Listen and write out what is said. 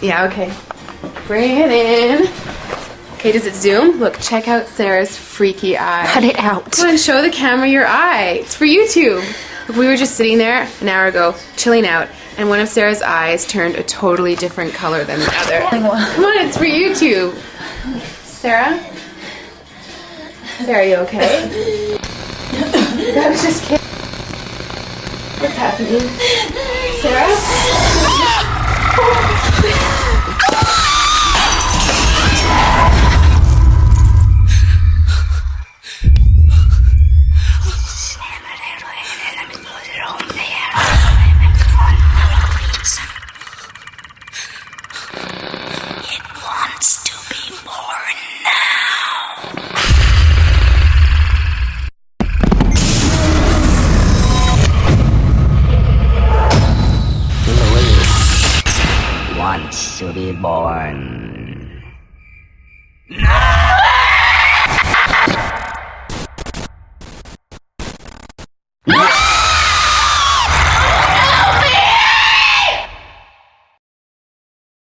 Yeah, okay. Bring it in. Okay, does it zoom? Look, check out Sarah's freaky eye. Cut it out. Come on, show the camera your eye. It's for YouTube. Look, we were just sitting there an hour ago, chilling out, and one of Sarah's eyes turned a totally different color than the other. Come on, it's for YouTube. Sarah? Sarah, are you okay? I was just kidding. What's happening? Sarah? Wants to be born. No!